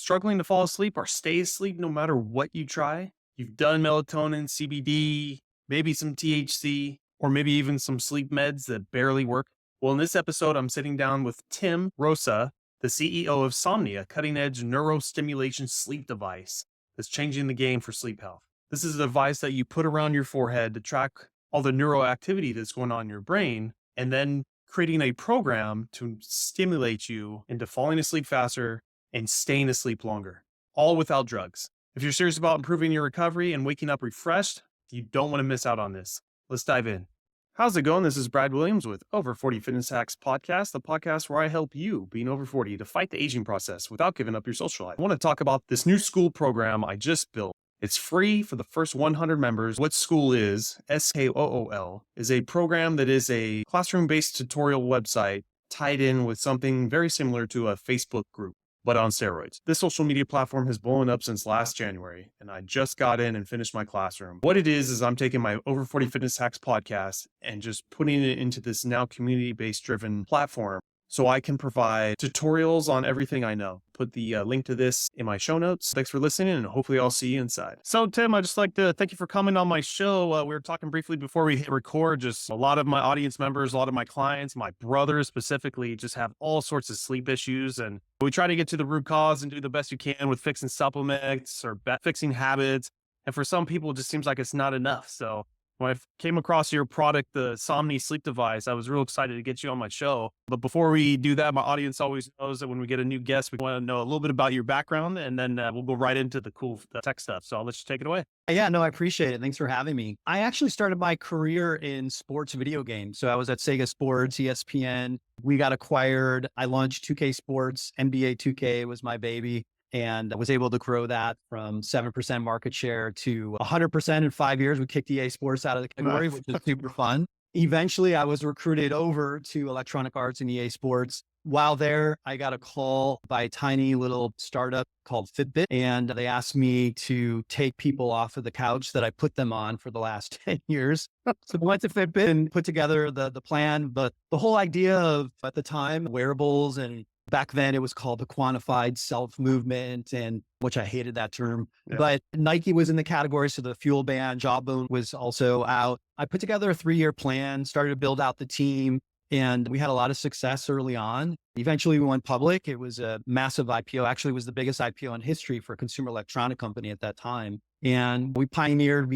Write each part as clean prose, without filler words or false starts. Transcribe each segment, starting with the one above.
Struggling to fall asleep or stay asleep no matter what you try? You've done melatonin, CBD, maybe some THC, or maybe even some sleep meds that barely work. Well, in this episode, I'm sitting down with Tim Rosa, the CEO of Somni, a cutting edge neurostimulation sleep device that's changing the game for sleep health. This is a device that you put around your forehead to track all the neuroactivity that's going on in your brain, and then creating a program to stimulate you into falling asleep faster and staying asleep longer, all without drugs. If you're serious about improving your recovery and waking up refreshed, you don't want to miss out on this. Let's dive in. How's it going? This is Brad Williams with Over 40 Fitness Hacks Podcast, the podcast where I help you, being over 40, to fight the aging process without giving up your social life. I want to talk about this new SKOOL program I just built. It's free for the first 100 members. What SKOOL is, SKOOL, is a program that is a classroom-based tutorial website tied in with something very similar to a Facebook group, but on steroids. This social media platform has blown up since last January, and I just got in and finished my classroom. What it is I'm taking my Over 40 Fitness Hacks podcast and just putting it into this now community-based driven platform so I can provide tutorials on everything I know. Put the link to this in my show notes. Thanks for listening, and hopefully I'll see you inside. So Tim, I'd just like to thank you for coming on my show. We were talking briefly before we hit record. Just a lot of my audience members, a lot of my clients, my brothers specifically, just have all sorts of sleep issues. And we try to get to the root cause and do the best you can with fixing supplements or fixing habits. And for some people, it just seems like it's not enough. So when I came across your product, the Somni sleep device, I was real excited to get you on my show. But before we do that, my audience always knows that when we get a new guest, we want to know a little bit about your background, and then we'll go right into the cool tech stuff. So I'll let you take it away. Yeah, no, I appreciate it. Thanks for having me. I actually started my career in sports video games. So I was at Sega Sports ESPN. We got acquired. I launched 2K Sports. NBA 2K was my baby. And I was able to grow that from 7% market share to 100% in 5 years. We kicked EA Sports out of the category, which is super fun. Eventually, I was recruited over to Electronic Arts and EA Sports. While there, I got a call by a tiny little startup called Fitbit, and they asked me to take people off of the couch that I put them on for the last 10 years. So I went to Fitbit and put together the plan. But the whole idea of, at the time, wearables, and back then it was called the quantified self movement, and which I hated that term, but Nike was in the category. So the Fuel Band, Jawbone was also out. I put together a 3-year plan, started to build out the team, and we had a lot of success early on. Eventually we went public. It was a massive IPO. Actually, it was the biggest IPO in history for a consumer electronic company at that time. And we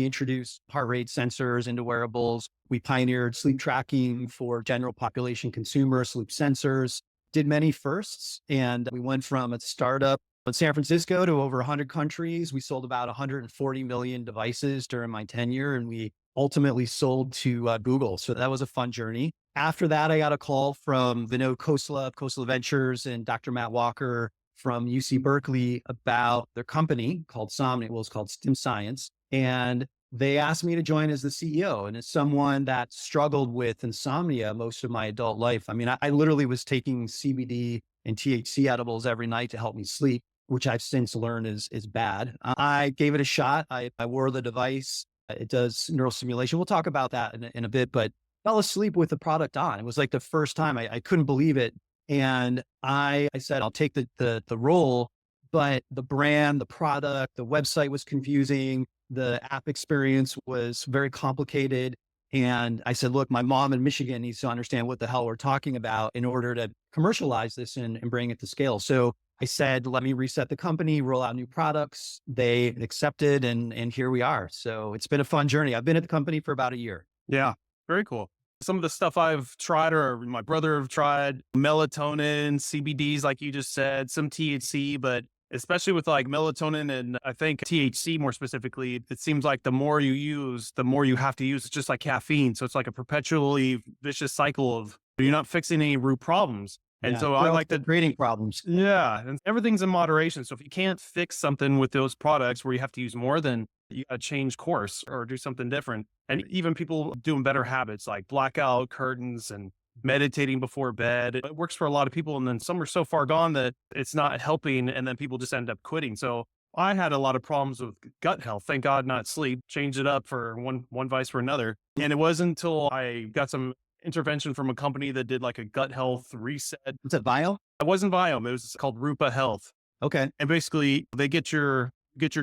introduced heart rate sensors into wearables. We pioneered sleep tracking for general population consumer sleep sensors. Did many firsts, and we went from a startup in San Francisco to over 100 countries. We sold about 140 million devices during my tenure, and we ultimately sold to Google. So that was a fun journey. After that, I got a call from Vinod Khosla of Khosla Ventures and Dr. Matt Walker from UC Berkeley about their company called Somni. Well, it's called StimScience. And they asked me to join as the CEO. And as someone that struggled with insomnia most of my adult life, I mean, I literally was taking CBD and THC edibles every night to help me sleep, which I've since learned is bad. I gave it a shot. I wore the device. It does neurostimulation. We'll talk about that in a bit, but fell asleep with the product on. It was like the first time. I couldn't believe it. And I said, I'll take the role, but the brand, the product, the website was confusing. The app experience was very complicated. And I said, look, my mom in Michigan needs to understand what the hell we're talking about in order to commercialize this and bring it to scale. So I said, let me reset the company, roll out new products. They accepted, and here we are. So it's been a fun journey. I've been at the company for about a year. Yeah, very cool. Some of the stuff I've tried, or my brother have tried, melatonin, CBDs, like you just said, some THC, but especially with like melatonin and I think THC more specifically, it seems like the more you use, the more you have to use. It's just like caffeine. So it's like a perpetually vicious cycle of you're not fixing any root problems. And so I like creating problems. Yeah. And everything's in moderation. So if you can't fix something with those products where you have to use more, then you got to change course or do something different. And even people doing better habits like blackout curtains and meditating before bed. It works for a lot of people. And then some are so far gone that it's not helping. And then people just end up quitting. So I had a lot of problems with gut health. Thank God, not sleep. Changed it up for one vice for another. And it wasn't until I got some intervention from a company that did like a gut health reset. Was it Bio? It wasn't Viome. It was called Rupa Health. Okay. And basically they get your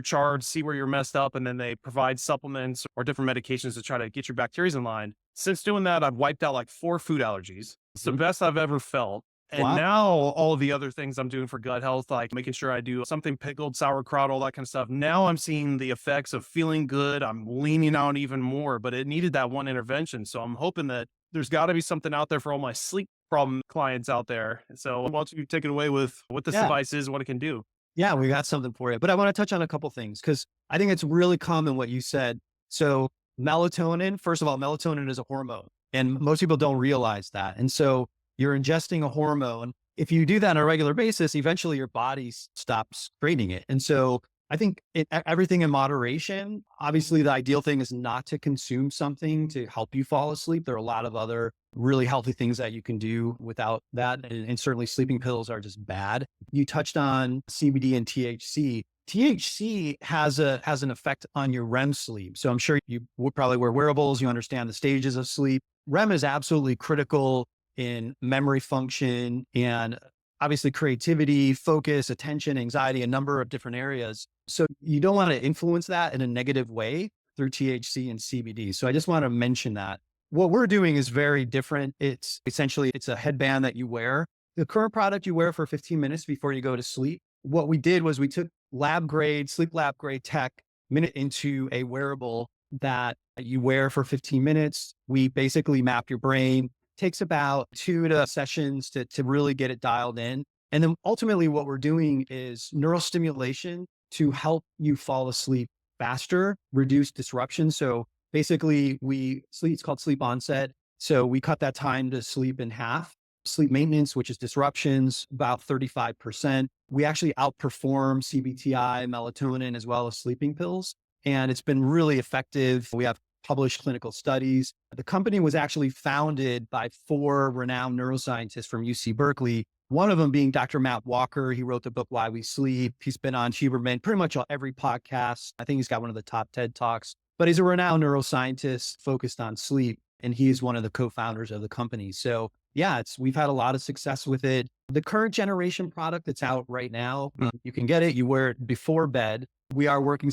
charts, see where you're messed up, and then they provide supplements or different medications to try to get your bacteria in line. Since doing that, I've wiped out like 4 food allergies. It's the Mhm. best I've ever felt. And Wow. now all the other things I'm doing for gut health, like making sure I do something pickled, sauerkraut, all that kind of stuff. Now I'm seeing the effects of feeling good. I'm leaning out even more, but it needed that one intervention. So I'm hoping that there's got to be something out there for all my sleep problem clients out there. So why don't you take it away with what this Yeah. device is and what it can do? Yeah, we got something for you. But I want to touch on a couple things because I think it's really common what you said. So, melatonin, first of all, melatonin is a hormone, and most people don't realize that. And so, you're ingesting a hormone. If you do that on a regular basis, eventually your body stops creating it. And so, I think everything in moderation. Obviously, the ideal thing is not to consume something to help you fall asleep. There are a lot of other really healthy things that you can do without that. And certainly, sleeping pills are just bad. You touched on CBD and THC. THC has an effect on your REM sleep. So I'm sure you would probably wear wearables. You understand the stages of sleep. REM is absolutely critical in memory function and obviously creativity, focus, attention, anxiety, a number of different areas. So you don't want to influence that in a negative way through THC and CBD. So I just want to mention that. What we're doing is very different. It's essentially it's a headband that you wear, the current product you wear for 15 minutes before you go to sleep. What we did was we took sleep lab grade tech, minute into a wearable that you wear for 15 minutes. We basically map your brain. Takes about 2 to sessions to really get it dialed in. And then ultimately what we're doing is neurostimulation to help you fall asleep faster, reduce disruption. So basically it's called sleep onset. So we cut that time to sleep in half. Sleep maintenance, which is disruptions, about 35%. We actually outperform CBTI, melatonin, as well as sleeping pills. And it's been really effective. We have published clinical studies. The company was actually founded by 4 renowned neuroscientists from UC Berkeley, one of them being Dr. Matt Walker. He wrote the book Why We Sleep. He's been on Huberman, pretty much on every podcast. I think he's got one of the top TED Talks, but he's a renowned neuroscientist focused on sleep. And he is one of the co-founders of the company. So yeah, we've had a lot of success with it. The current generation product that's out right now, you can get it. You wear it before bed. We are working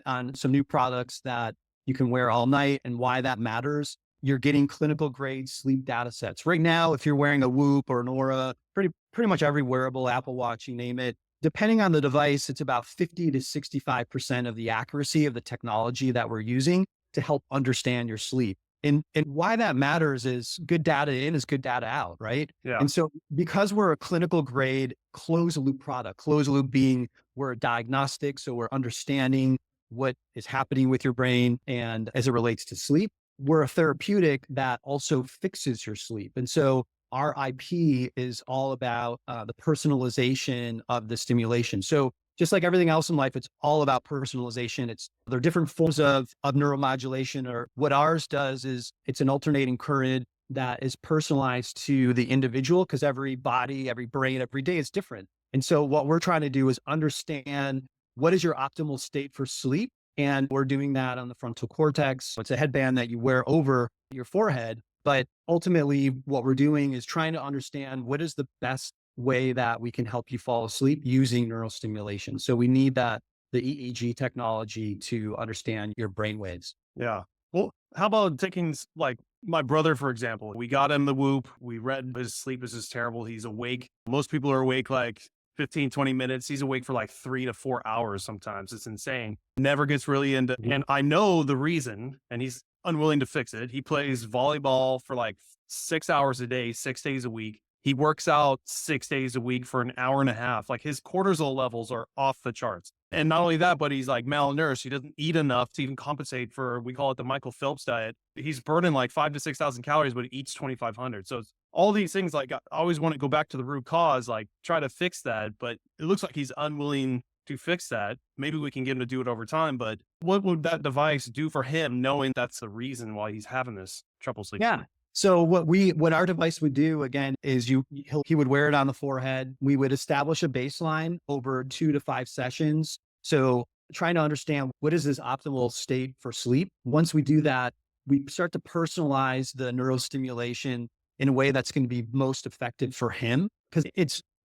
on some new products that you can wear all night. And why that matters, you're getting clinical grade sleep data sets. Right now, if you're wearing a Whoop or an Aura, pretty much every wearable, Apple Watch, you name it, depending on the device, it's about 50 to 65% of the accuracy of the technology that we're using to help understand your sleep. And why that matters is good data in is good data out, right? Yeah. And so because we're a clinical grade closed loop product, closed loop being we're a diagnostic, so we're understanding what is happening with your brain and as it relates to sleep, we're a therapeutic that also fixes your sleep. And so our IP is all about the personalization of the stimulation. So just like everything else in life, it's all about personalization. There are different forms of neuromodulation, or what ours does is it's an alternating current that is personalized to the individual because every body, every brain, every day is different. And so what we're trying to do is understand what is your optimal state for sleep. And we're doing that on the frontal cortex. It's a headband that you wear over your forehead. But ultimately, what we're doing is trying to understand what is the best way that we can help you fall asleep using neurostimulation. So we need the EEG technology to understand your brain waves. Yeah. Well, how about taking like my brother, for example? We got him the Whoop. We read his sleep is just terrible. He's awake. Most people are awake like 15, 20 minutes. He's awake for like 3 to 4 hours sometimes. It's insane. Never gets really into, and I know the reason, and he's unwilling to fix it. He plays volleyball for like 6 hours a day, 6 days a week. He works out 6 days a week for an hour and a half. Like his cortisol levels are off the charts. And not only that, but he's like malnourished. He doesn't eat enough to even compensate for, we call it the Michael Phelps diet. He's burning like 5 to 6,000 calories, but he eats 2,500. So it's all these things, like I always want to go back to the root cause, like try to fix that. But it looks like he's unwilling to fix that. Maybe we can get him to do it over time. But what would that device do for him, knowing that's the reason why he's having this trouble sleeping? Yeah. So what our device would do again is he would wear it on the forehead. We would establish a baseline over 2 to 5 sessions. So trying to understand what is his optimal state for sleep. Once we do that, we start to personalize the neurostimulation in a way that's going to be most effective for him. Because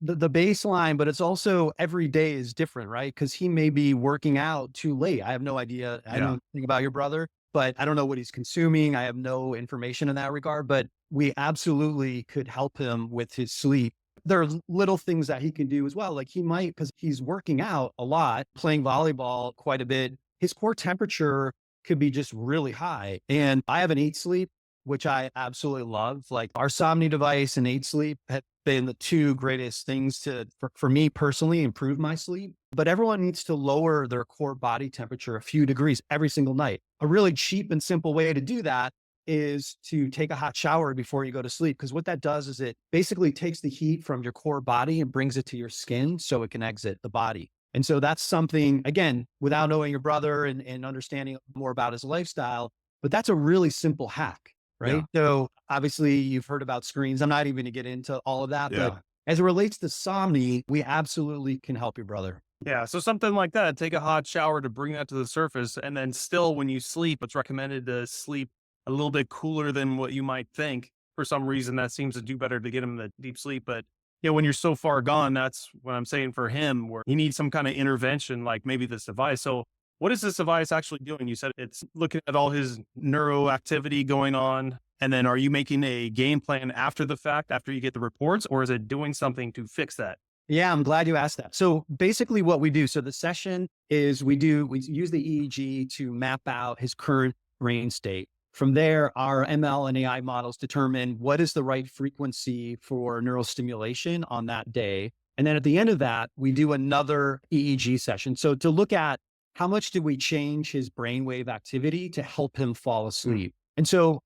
the baseline, but it's also every day is different, right? Because he may be working out too late. I have no idea. I Yeah. don't think about your brother, but I don't know what he's consuming. I have no information in that regard, but we absolutely could help him with his sleep. There are little things that he can do as well. Like he might, because he's working out a lot, playing volleyball quite a bit, his core temperature could be just really high. And I have an 8 sleep, which I absolutely love. Like our Somni device and 8 sleep have been the two greatest things for me personally, improve my sleep. But everyone needs to lower their core body temperature a few degrees every single night. A really cheap and simple way to do that is to take a hot shower before you go to sleep. Because what that does is it basically takes the heat from your core body and brings it to your skin so it can exit the body. And so that's something, again, without knowing your brother and understanding more about his lifestyle, but that's a really simple hack, right? Yeah. So obviously you've heard about screens. I'm not even going to get into all of that, but Yeah. as it relates to Somni, we absolutely can help your brother. Yeah. So something like that, take a hot shower to bring that to the surface. And then still when you sleep, it's recommended to sleep a little bit cooler than what you might think. For some reason, that seems to do better to get him the deep sleep. But when you're so far gone, that's what I'm saying for him, where he needs some kind of intervention, like maybe this device. So what is this device actually doing? You said it's looking at all his neuroactivity going on. And then are you making a game plan after the fact, after you get the reports, or is it doing something to fix that? Yeah, I'm glad you asked that. So basically what we do, so the session is we use the EEG to map out his current brain state. From there, our ML and AI models determine what is the right frequency for neural stimulation on that day. And then at the end of that, we do another EEG session. So to look at how much did we change his brainwave activity to help him fall asleep. And so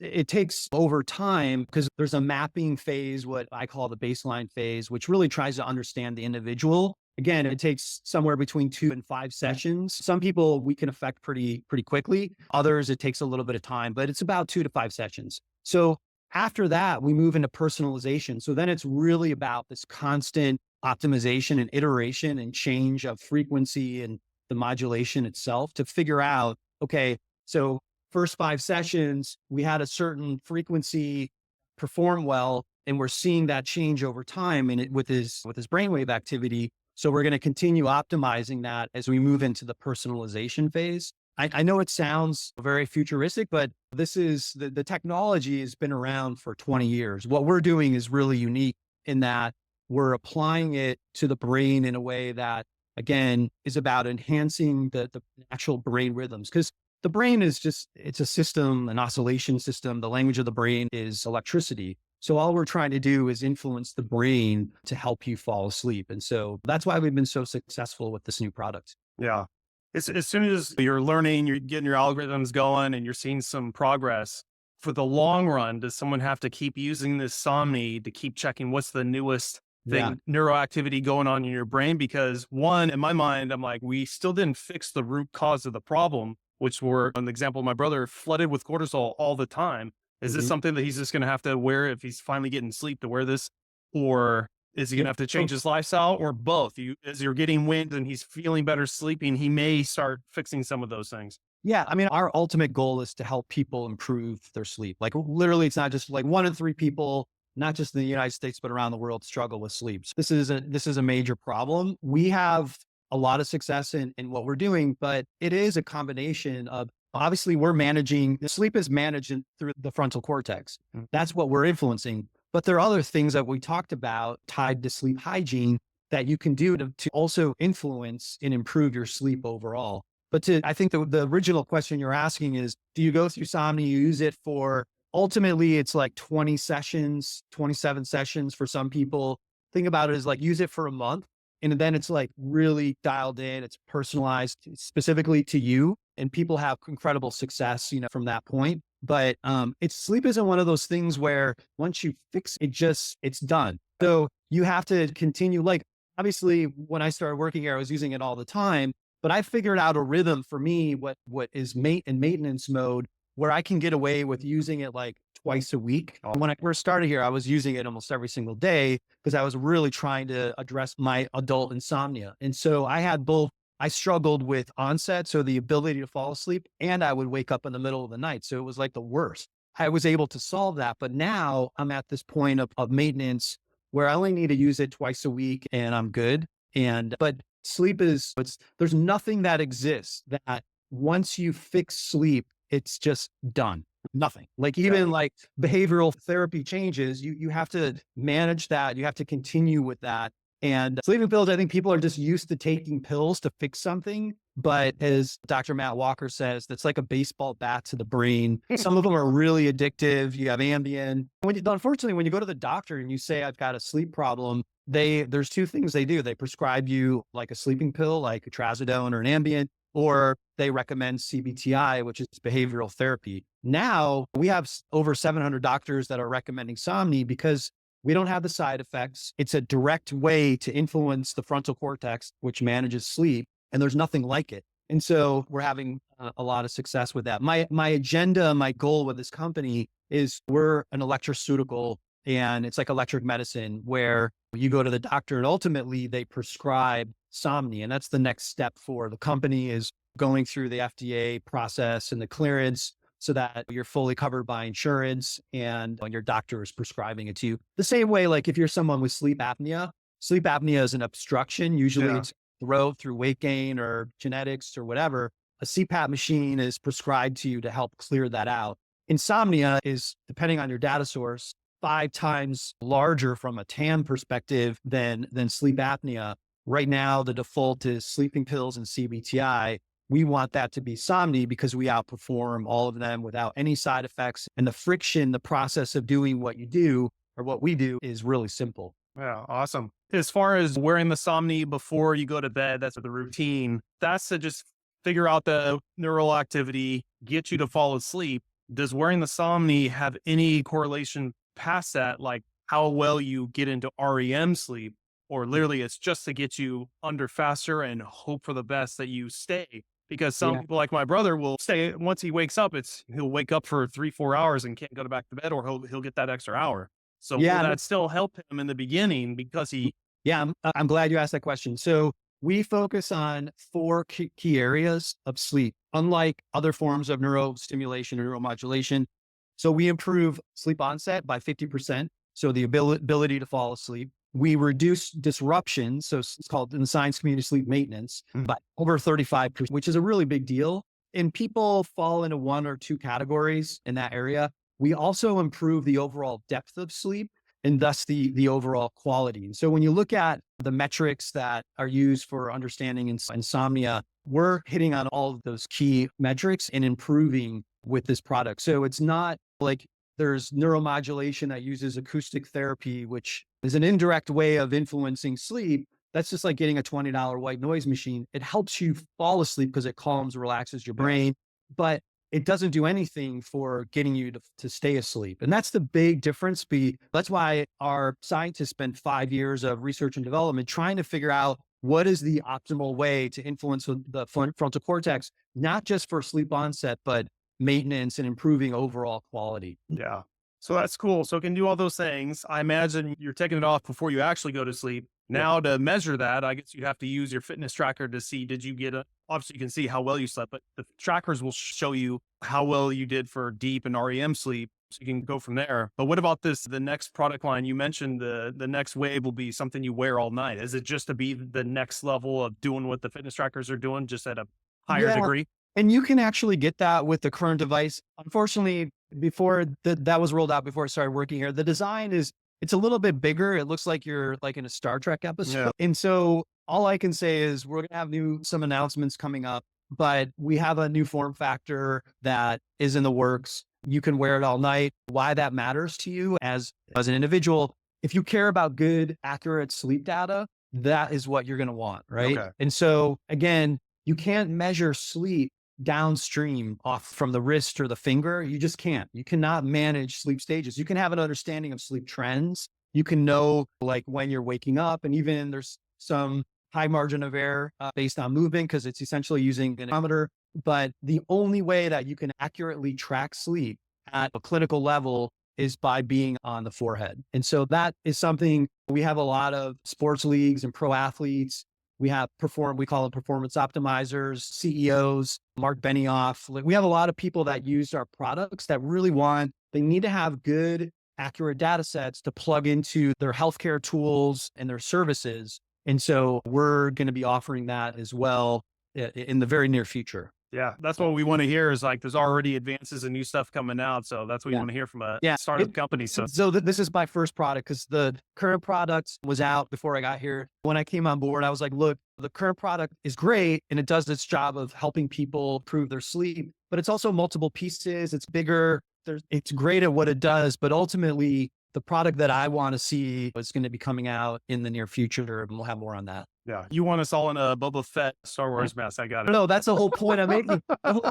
it takes over time because there's a mapping phase, what I call the baseline phase, which really tries to understand the individual. Again, it takes somewhere between 2 and 5 sessions. Some people we can affect pretty quickly. Others, it takes a little bit of time, but it's about 2 to 5 sessions. So after that, we move into personalization. So then it's really about this constant optimization and iteration and change of frequency and the modulation itself to figure out, okay, so first 5 sessions, we had a certain frequency perform well, and we're seeing that change over time and with his brainwave activity. So we're going to continue optimizing that as we move into the personalization phase. I know it sounds very futuristic, but this is the technology has been around for 20 years. What we're doing is really unique in that we're applying it to the brain in a way that, again, is about enhancing the actual brain rhythms. Because the brain is it's a system, an oscillation system. The language of the brain is electricity. So all we're trying to do is influence the brain to help you fall asleep. And so that's why we've been so successful with this new product. Yeah. As soon as you're learning, you're getting your algorithms going and you're seeing some progress, for the long run, does someone have to keep using this Somni to keep checking what's the newest Yeah. thing, neuroactivity going on in your brain? Because one, in my mind, I'm like, we still didn't fix the root cause of the problem, which were, an example, my brother flooded with cortisol all the time. Is this Mhm. something that he's just going to have to wear if he's finally getting sleep to wear this? Or is he going Yeah. to have to So change his lifestyle, or both? As you're getting wind and he's feeling better sleeping, he may start fixing some of those things. yeah, I mean, our ultimate goal is to help people improve their sleep. Like literally, it's not just like 1 in 3 people, not just in the United States, but around the world struggle with sleep. So this is a major problem. We have a lot of success in what we're doing, but it is a combination of obviously we're managing sleep is managed through the frontal cortex. Mm. That's what we're influencing. But there are other things that we talked about tied to sleep hygiene that you can do to also influence and improve your sleep overall. But I think the original question you're asking is, do you go through Somni? You use it for ultimately it's like 20 sessions, 27 sessions for some people. Think about it as like use it for a month. And then it's like really dialed in. It's personalized specifically to you. And people have incredible success, from that point. But it's sleep isn't one of those things where once you fix it, it's done. So you have to continue. Like obviously, when I started working here, I was using it all the time. But I figured out a rhythm for me, what is maintenance mode, where I can get away with using it like twice a week. When I first started here, I was using it almost every single day because I was really trying to address my adult insomnia. And so I had both. I struggled with onset, so the ability to fall asleep, and I would wake up in the middle of the night. So it was like the worst. I was able to solve that, but now I'm at this point of maintenance where I only need to use it twice a week and I'm good. But sleep there's nothing that exists that once you fix sleep, it's just done. Nothing. Like Yeah. even like behavioral therapy changes, you have to manage that. You have to continue with that. And sleeping pills, I think people are just used to taking pills to fix something. But as Dr. Matt Walker says, that's like a baseball bat to the brain. Some of them are really addictive. You have Ambien. Unfortunately, when you go to the doctor and you say, I've got a sleep problem, there's two things they do. They prescribe you like a sleeping pill, like a trazodone or an Ambien, or they recommend CBTI, which is behavioral therapy. Now we have over 700 doctors that are recommending Somni because we don't have the side effects. It's a direct way to influence the frontal cortex, which manages sleep, and there's nothing like it. And so we're having a lot of success with that. My agenda, my goal with this company is we're an electroceutical, and it's like electric medicine where you go to the doctor and ultimately they prescribe Somni. And that's the next step for the company, is going through the FDA process and the clearance so that you're fully covered by insurance and your doctor is prescribing it to you. The same way, like if you're someone with sleep apnea is an obstruction. Usually Yeah. it's throat through weight gain or genetics or whatever. A CPAP machine is prescribed to you to help clear that out. Insomnia is, depending on your data source, 5 times larger from a TAM perspective than sleep apnea. Right now, the default is sleeping pills and CBTI. We want that to be Somni because we outperform all of them without any side effects. And the friction, the process of doing what you do or what we do is really simple. Yeah, awesome. As far as wearing the Somni before you go to bed, that's the routine. That's to just figure out the neural activity, get you to fall asleep. Does wearing the Somni have any correlation past that, like how well you get into REM sleep? Or literally it's just to get you under faster and hope for the best that you stay? Because some Yeah. people, like my brother, will stay once he wakes up, he'll wake up for 3, 4 hours and can't go back to bed, or he'll get that extra hour. So will Yeah. that still help him in the beginning because he Yeah. I'm glad you asked that question. So we focus on 4 key areas of sleep, unlike other forms of neurostimulation or neuromodulation. So we improve sleep onset by 50%. So the ability to fall asleep. We reduce disruption. So it's called in the science community sleep maintenance Mhm. by over 35%, which is a really big deal. And people fall into 1 or 2 categories in that area. We also improve the overall depth of sleep and thus the overall quality. And so when you look at the metrics that are used for understanding insomnia, we're hitting on all of those key metrics and improving with this product. So it's not like there's neuromodulation that uses acoustic therapy, which is an indirect way of influencing sleep. That's just like getting a $20 white noise machine. It helps you fall asleep because it calms, relaxes your brain, but it doesn't do anything for getting you to stay asleep. And that's the big difference. That's why our scientists spent 5 years of research and development trying to figure out what is the optimal way to influence the frontal cortex, not just for sleep onset, but maintenance and improving overall quality. Yeah. So that's cool. So it can do all those things. I imagine you're taking it off before you actually go to sleep. Yeah. Now to measure that, I guess you have to use your fitness tracker to see, did you get obviously you can see how well you slept, but the trackers will show you how well you did for deep and REM sleep. So you can go from there. But what about the next product line? You mentioned the next wave will be something you wear all night. Is it just to be the next level of doing what the fitness trackers are doing, just at a higher Yeah. degree? And you can actually get that with the current device. Unfortunately, before that was rolled out before I started working here, the design it's a little bit bigger. It looks like you're like in a Star Trek episode. Yeah. And so all I can say is we're gonna have some announcements coming up, but we have a new form factor that is in the works. You can wear it all night. Why that matters to you as an individual, if you care about good, accurate sleep data, that is what you're gonna want, right? Okay. And so again, you can't measure sleep downstream off from the wrist or the finger. You just can't. You cannot manage sleep stages. You can have an understanding of sleep trends. You can know like when you're waking up, and even there's some high margin of error based on movement because it's essentially using an anemometer. But the only way that you can accurately track sleep at a clinical level is by being on the forehead. And so that is something we have a lot of sports leagues and pro athletes. We call them performance optimizers, CEOs, Mark Benioff. Like we have a lot of people that use our products that really they need to have good, accurate data sets to plug into their healthcare tools and their services. And so we're going to be offering that as well in the very near future. Yeah, that's what we want to hear is like there's already advances and new stuff coming out. So that's what you Yeah. want to hear from a Yeah. startup company. So This is my first product because the current product was out before I got here. When I came on board, I was like, look, the current product is great and it does its job of helping people improve their sleep, but it's also multiple pieces. It's bigger. It's great at what it does, but ultimately the product that I want to see is going to be coming out in the near future, and we'll have more on that. yeah, you want us all in a Boba Fett Star Wars mask. I got it. No, that's the whole point I'm making.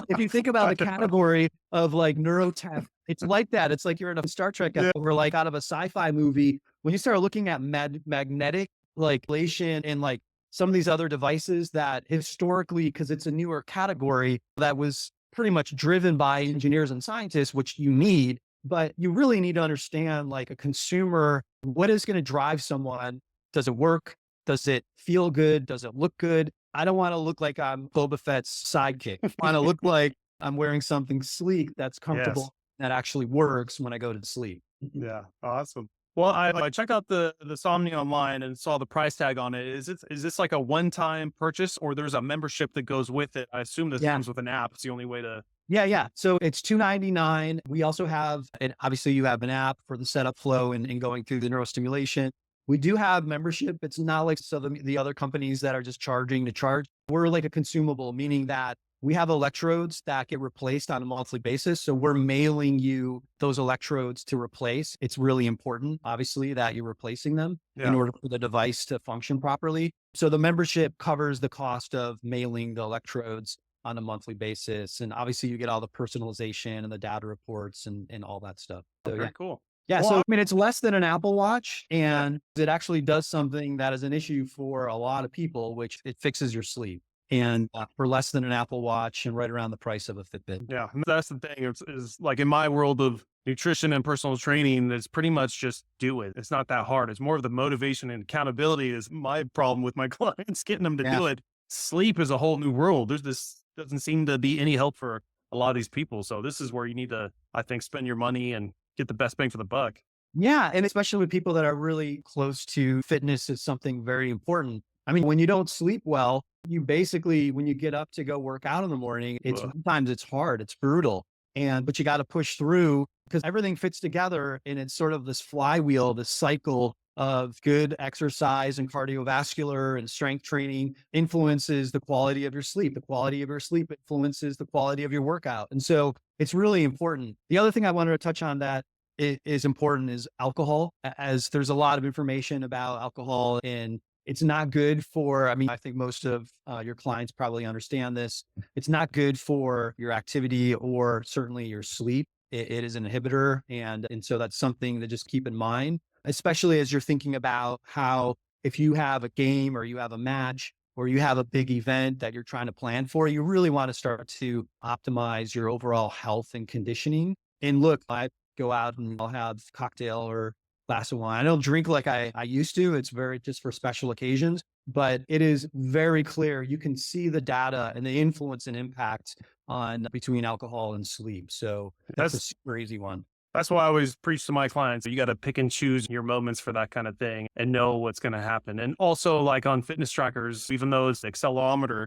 If you think about the category of like neurotech, it's like that. It's like you're in a Star Trek Yeah. or like out of a sci-fi movie. When you start looking at magnetic like relation and like some of these other devices that historically, because it's a newer category that was pretty much driven by engineers and scientists, which you need, but you really need to understand like a consumer, what is going to drive someone? Does it work? Does it feel good? Does it look good? I don't want to look like I'm Boba Fett's sidekick. I want to look like I'm wearing something sleek that's Yes. comfortable, that actually works when I go to sleep. Yeah. Awesome. Well, I checked out the Somni online and saw the price tag on it. Is this like a one-time purchase or there's a membership that goes with it? I assume this Yeah. comes with an app. It's the only way to. Yeah. So it's $299. We also have, and obviously you have an app for the setup flow and going through the neurostimulation. We do have membership. It's not like the other companies that are just charging to charge. We're like a consumable, meaning that we have electrodes that get replaced on a monthly basis. So we're mailing you those electrodes to replace. It's really important, obviously, that you're replacing them in Yeah. order for the device to function properly. So the membership covers the cost of mailing the electrodes on a monthly basis. And obviously you get all the personalization and the data reports and all that stuff. So Very yeah. cool. Yeah. Well, So, I mean, it's less than an Apple Watch and it actually does something that is an issue for a lot of people, which it fixes your sleep and for less than an Apple Watch and right around the price of a Fitbit. Yeah, and that's the thing. Is like in my world of nutrition and personal training, it's pretty much just do it. It's not that hard. It's more of the motivation and accountability is my problem with my clients, getting them to Yeah. do it. Sleep is a whole new world. There's this doesn't seem to be any help for a lot of these people. So this is where you need to, I think, spend your money and get the best bang for the buck. Yeah. And especially with people that are really close to fitness is something very important. I mean, when you don't sleep well, you basically, when you get up to go work out in the morning, Ugh. sometimes it's hard, it's brutal. But you got to push through because everything fits together and it's sort of this flywheel, this cycle of good exercise and cardiovascular and strength training influences the quality of your sleep. The quality of your sleep influences the quality of your workout. And so it's really important. The other thing I wanted to touch on that is important is alcohol, as there's a lot of information about alcohol and it's not good for, I mean, I think most of your clients probably understand this. It's not good for your activity or certainly your sleep. It is an inhibitor. And so that's something to just keep in mind, especially as you're thinking about how if you have a game or you have a match or you have a big event that you're trying to plan for, you really want to start to optimize your overall health and conditioning. And look, I go out and I'll have cocktail or glass of wine. I don't drink like I used to. It's very just for special occasions, but it is very clear. You can see the data and the influence and impact on between alcohol and sleep. So that's a That's super easy one. That's why I always preach to my clients. You got to pick and choose your moments for that kind of thing and know what's going to happen. And also like on fitness trackers, even though it's accelerometer,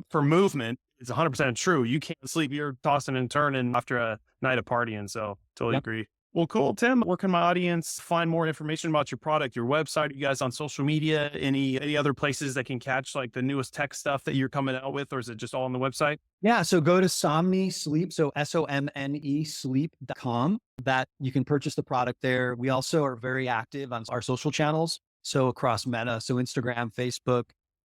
for movement, it's 100% true. You can't sleep. You're tossing and turning after a night of partying. So totally agree. Well, cool. Tim, where can my audience find more information about your product, your website, you guys on social media, any other places that can catch like the newest tech stuff that you're coming out with, or is it just all on the website? Yeah. So go to Somni Sleep. So SOMNE sleep.com that you can purchase the product there. We also are very active on our social channels. So across Meta, so Instagram, Facebook,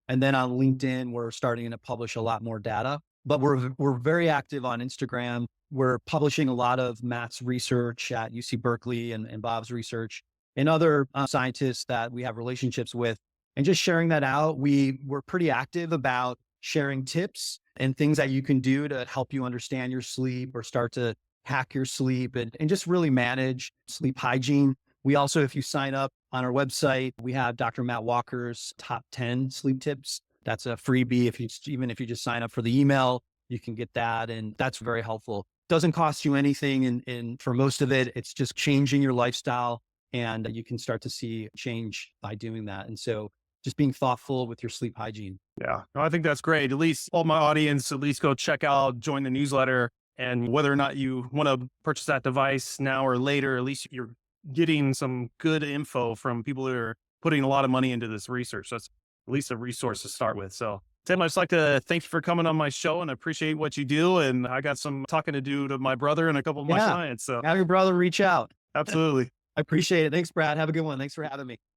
and then on LinkedIn, we're starting to publish a lot more data, but we're very active on Instagram. We're publishing a lot of Matt's research at UC Berkeley and Bob's research and other scientists that we have relationships with and just sharing that out. We're pretty active about sharing tips and things that you can do to help you understand your sleep or start to hack your sleep and just really manage sleep hygiene. We also, if you sign up on our website, we have Dr. Matt Walker's top 10 sleep tips. That's a freebie. Even if you just sign up for the email, you can get that. And that's very helpful. Doesn't cost you anything. And for most of it, it's just changing your lifestyle, and you can start to see change by doing that. And so just being thoughtful with your sleep hygiene. Yeah, no, I think that's great. At least all my audience, at least go check out, join the newsletter. And whether or not you want to purchase that device now or later, at least you're getting some good info from people who are putting a lot of money into this research. That's at least a resource to start with. So, Tim, I'd just like to thank you for coming on my show and appreciate what you do. And I got some talking to do to my brother and a couple of my Yeah. clients. So, Have your brother reach out. absolutely. I appreciate it. Thanks, Brad. Have a good one. Thanks for having me.